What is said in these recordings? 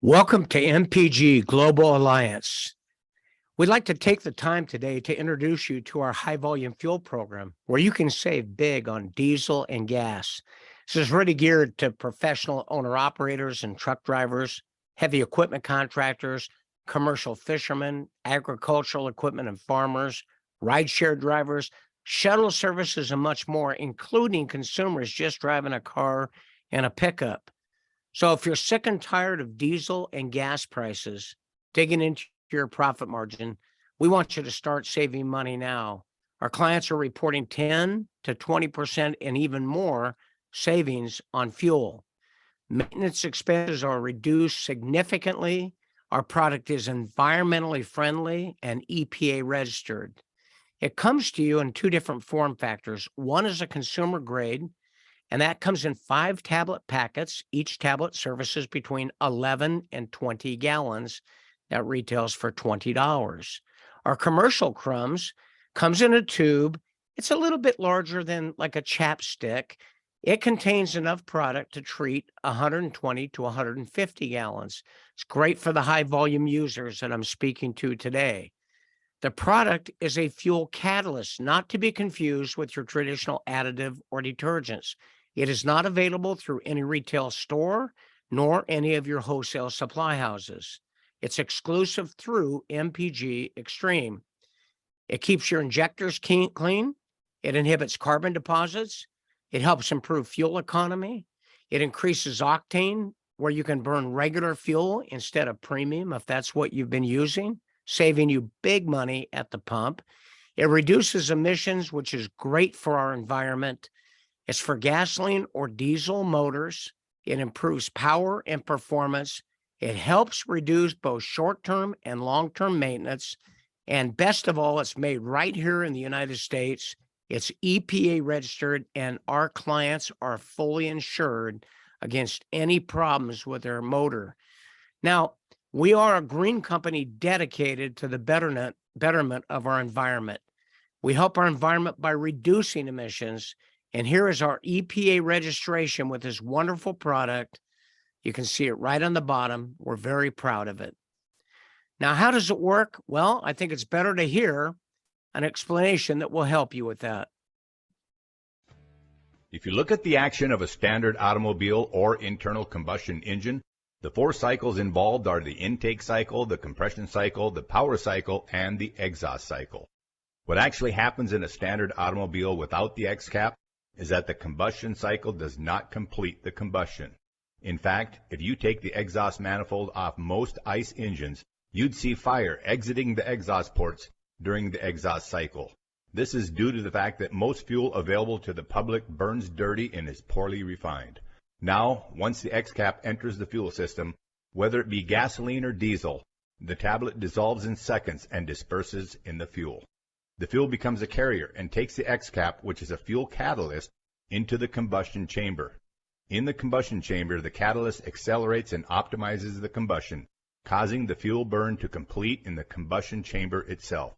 Welcome to MPG Global Alliance. We'd like to take the time today to introduce you to our high volume fuel program where you can save big on diesel and gas. This is really geared to professional owner operators and truck drivers, heavy equipment contractors, commercial fishermen, agricultural equipment and farmers, rideshare drivers, shuttle services, and much more, including consumers just driving a car and a pickup. So if you're sick and tired of diesel and gas prices digging into your profit margin, we want you to start saving money now. Our clients are reporting 10 to 20% and even more savings on fuel. Maintenance expenses are reduced significantly. Our product is environmentally friendly and EPA registered. It comes to you in two different form factors. One is a consumer grade, and that comes in 5 tablet packets. Each tablet services between 11 and 20 gallons. That retails for $20. Our commercial crumbs comes in a tube. It's a little bit larger than like a chapstick. It contains enough product to treat 120 to 150 gallons. It's great for the high volume users that I'm speaking to today. The product is a fuel catalyst, not to be confused with your traditional additive or detergents. It is not available through any retail store, nor any of your wholesale supply houses. It's exclusive through MPG Xtreme. It keeps your injectors clean. It inhibits carbon deposits. It helps improve fuel economy. It increases octane, where you can burn regular fuel instead of premium if that's what you've been using, saving you big money at the pump. It reduces emissions, which is great for our environment. It's for gasoline or diesel motors. It improves power and performance. It helps reduce both short-term and long-term maintenance. And best of all, it's made right here in the United States. It's EPA registered, and our clients are fully insured against any problems with their motor. Now, we are a green company dedicated to the betterment of our environment. We help our environment by reducing emissions. And here is our EPA registration with this wonderful product. You can see it right on the bottom. We're very proud of it. Now, how does it work? Well, I think it's better to hear an explanation that will help you with that. If you look at the action of a standard automobile or internal combustion engine, the 4 cycles involved are the intake cycle, the compression cycle, the power cycle, and the exhaust cycle. What actually happens in a standard automobile without the X-cap is that the combustion cycle does not complete the combustion. In fact, if you take the exhaust manifold off most ICE engines, you'd see fire exiting the exhaust ports during the exhaust cycle. This is due to the fact that most fuel available to the public burns dirty and is poorly refined. Now, once the X-cap enters the fuel system, whether it be gasoline or diesel, the tablet dissolves in seconds and disperses in the fuel. The fuel becomes a carrier and takes the X-cap, which is a fuel catalyst, into the combustion chamber. In the combustion chamber, the catalyst accelerates and optimizes the combustion, causing the fuel burn to complete in the combustion chamber itself.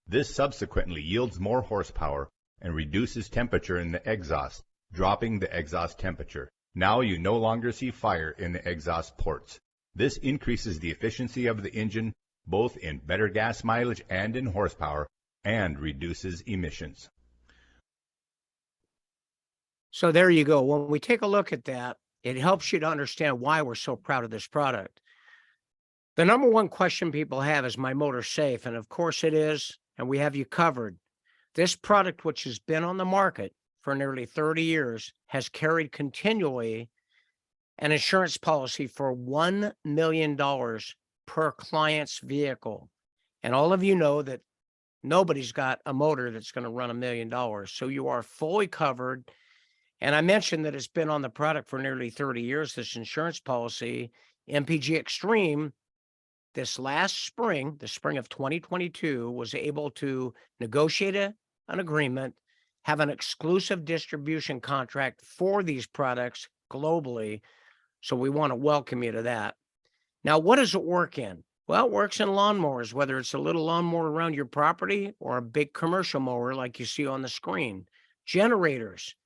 This subsequently yields more horsepower and reduces temperature in the exhaust, dropping the exhaust temperature. Now you no longer see fire in the exhaust ports. This increases the efficiency of the engine, both in better gas mileage and in horsepower, and reduces emissions. So there you go. When we take a look at that, it helps you to understand why we're so proud of this product. The number one question people have is, my motor safe? And of course it is, and we have you covered. This product, which has been on the market for nearly 30 years, has carried continually an insurance policy for $1 million per client's vehicle. And all of you know that nobody's got a motor that's going to run $1 million. So you are fully covered. And I mentioned that it's been on the product for nearly 30 years, this insurance policy. MPG Xtreme, this last spring, the spring of 2022, was able to negotiate an agreement, have an exclusive distribution contract for these products globally. So we want to welcome you to that. Now, what does it work in? Well, it works in lawnmowers, whether it's a little lawnmower around your property or a big commercial mower like you see on the screen. Generators,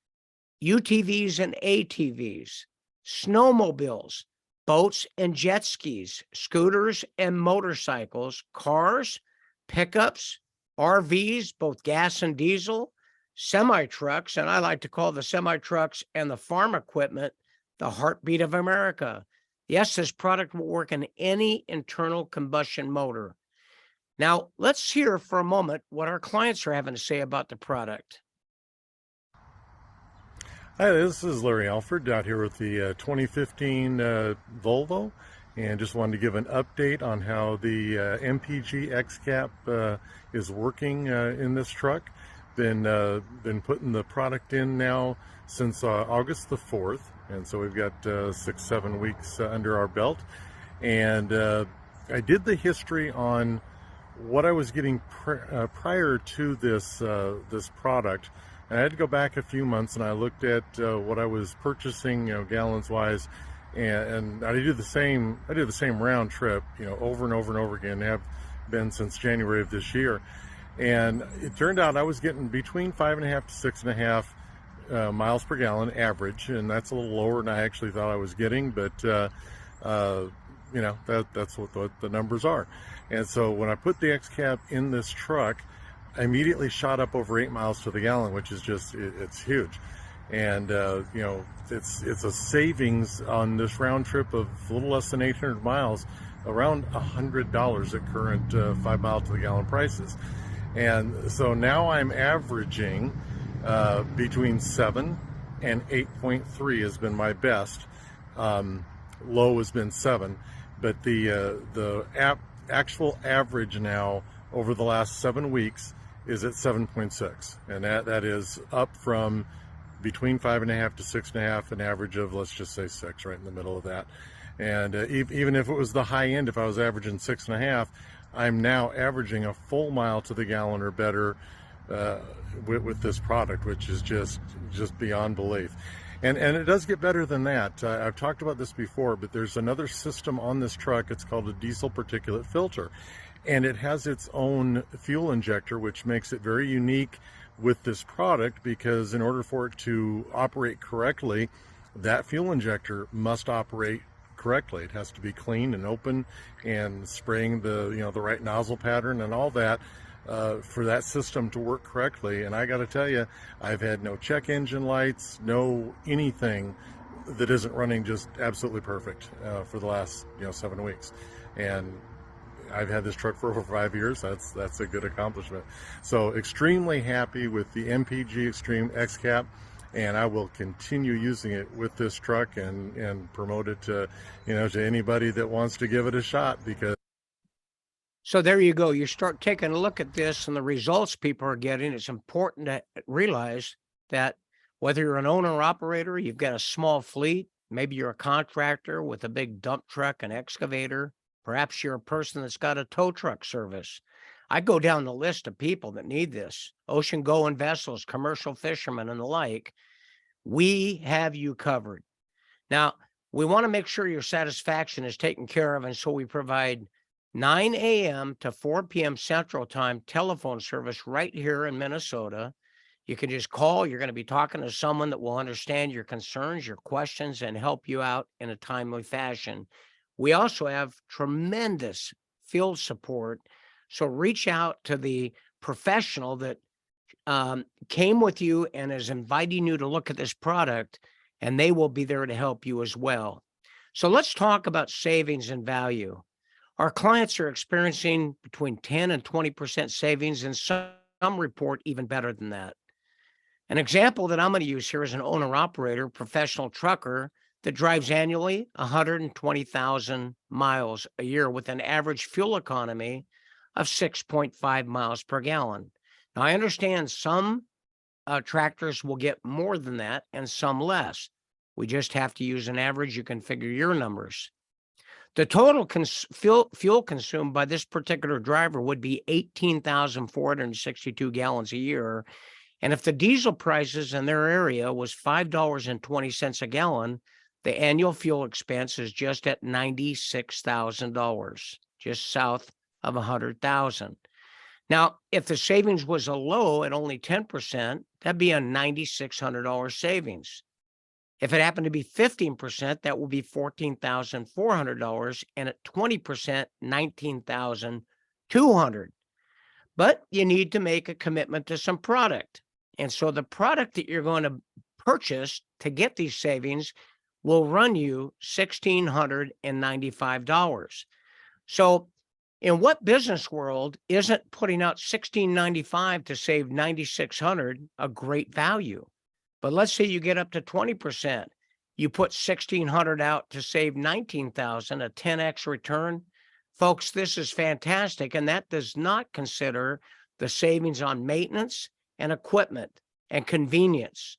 UTVs and ATVs, snowmobiles, boats and jet skis, scooters and motorcycles, cars, pickups, RVs, both gas and diesel, semi trucks, and I like to call the semi trucks and the farm equipment the heartbeat of America. Yes, this product will work in any internal combustion motor. Now, let's hear for a moment what our clients are having to say about the product. Hi, this is Larry Alford out here with the 2015 Volvo, and just wanted to give an update on how the MPG Xcap is working in this truck. Been putting the product in now since August the 4th, and so we've got 6-7 weeks under our belt. And I did the history on what I was getting prior to this product. And I had to go back a few months, and I looked at what I was purchasing, gallons wise, and I did the same round trip, over and over and over again. Have been since January of this year, and it turned out I was getting between 5.5 to 6.5 miles per gallon average, and that's a little lower than I actually thought I was getting, but that's what the numbers are. And so when I put the Xcap in this truck, I immediately shot up over 8 miles to the gallon, which is just, it's huge. And, it's a savings on this round trip of a little less than 800 miles, around $100 at current 5 mile to the gallon prices. And so now I'm averaging between 7 and 8.3 has been my best. Low has been 7, but the actual average now over the last 7 weeks is at 7.6, and that is up from between 5.5 to 6.5, an average of, let's just say 6, right in the middle of that. And even if it was the high end, if I was averaging 6.5, I'm now averaging a full mile to the gallon or better with this product, which is just beyond belief. And it does get better than that. I've talked about this before, but there's another system on this truck. It's called a diesel particulate filter. And it has its own fuel injector, which makes it very unique with this product, because in order for it to operate correctly, that fuel injector must operate correctly. It has to be clean and open and spraying the right nozzle pattern and all that for that system to work correctly. And I got to tell you, I've had no check engine lights, no anything that isn't running just absolutely perfect for the last 7 weeks. And I've had this truck for over 5 years. That's a good accomplishment. So extremely happy with the MPG Xtreme Xcap, and I will continue using it with this truck and promote it to anybody that wants to give it a shot. Because So there you go. You start taking a look at this and the results people are getting. It's important to realize that whether you're an owner or operator, you've got a small fleet, maybe you're a contractor with a big dump truck, an excavator, perhaps you're a person that's got a tow truck service. I go down the list of people that need this: ocean going vessels, commercial fishermen, and the like. We have you covered. Now, we want to make sure your satisfaction is taken care of, and so we provide 9 a.m. to 4 p.m. Central Time telephone service right here in Minnesota. You can just call. You're going to be talking to someone that will understand your concerns, your questions, and help you out in a timely fashion. We also have tremendous field support. So reach out to the professional that came with you and is inviting you to look at this product, and they will be there to help you as well. So let's talk about savings and value. Our clients are experiencing between 10 and 20% savings, and some report even better than that. An example that I'm going to use here is an owner-operator, professional trucker that drives annually 120,000 miles a year with an average fuel economy of 6.5 miles per gallon. Now, I understand some tractors will get more than that and some less. We just have to use an average. You can figure your numbers. The total fuel consumed by this particular driver would be 18,462 gallons a year. And if the diesel prices in their area was $5.20 a gallon, the annual fuel expense is just at $96,000, just south of $100,000. Now, if the savings was a low at only 10%, that'd be a $9,600 savings. If it happened to be 15%, that will be $14,400, and at 20%, $19,200. But you need to make a commitment to some product. And so the product that you're going to purchase to get these savings will run you $1,695. So in what business world isn't putting out $1,695 to save $9,600 a great value? But let's say you get up to 20%. You put $1,600 out to save $19,000, a 10x return. Folks, this is fantastic. And that does not consider the savings on maintenance and equipment and convenience.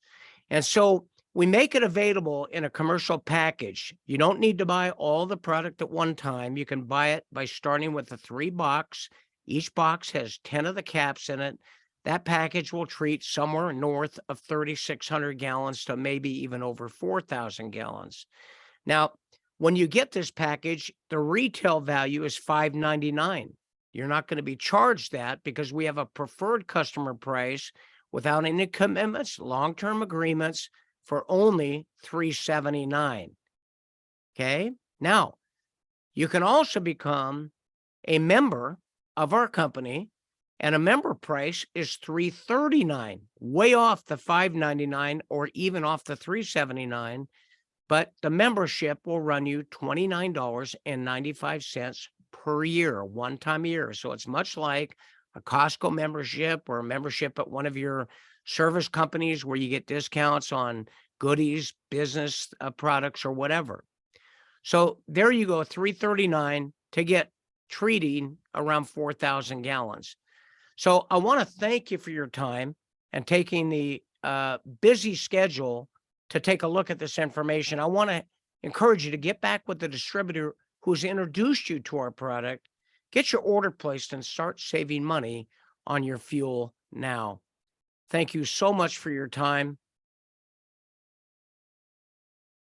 And so we make it available in a commercial package. You don't need to buy all the product at one time. You can buy it by starting with a 3-box. Each box has 10 of the caps in it. That package will treat somewhere north of 3,600 gallons to maybe even over 4,000 gallons. Now, when you get this package, the retail value is $5.99. You're not going to be charged that because we have a preferred customer price without any commitments, long-term agreements for only $3.79. Okay. Now, you can also become a member of our company, and a member price is $3.39, way off the $5.99 or even off the $3.79. But the membership will run you $29.95 per year, one time a year. So it's much like a Costco membership or a membership at one of your service companies where you get discounts on goodies, business products, or whatever. So there you go, $3.39 to get treating around 4,000 gallons. So I want to thank you for your time and taking the busy schedule to take a look at this information. I want to encourage you to get back with the distributor who's introduced you to our product, get your order placed, and start saving money on your fuel now. Thank you so much for your time.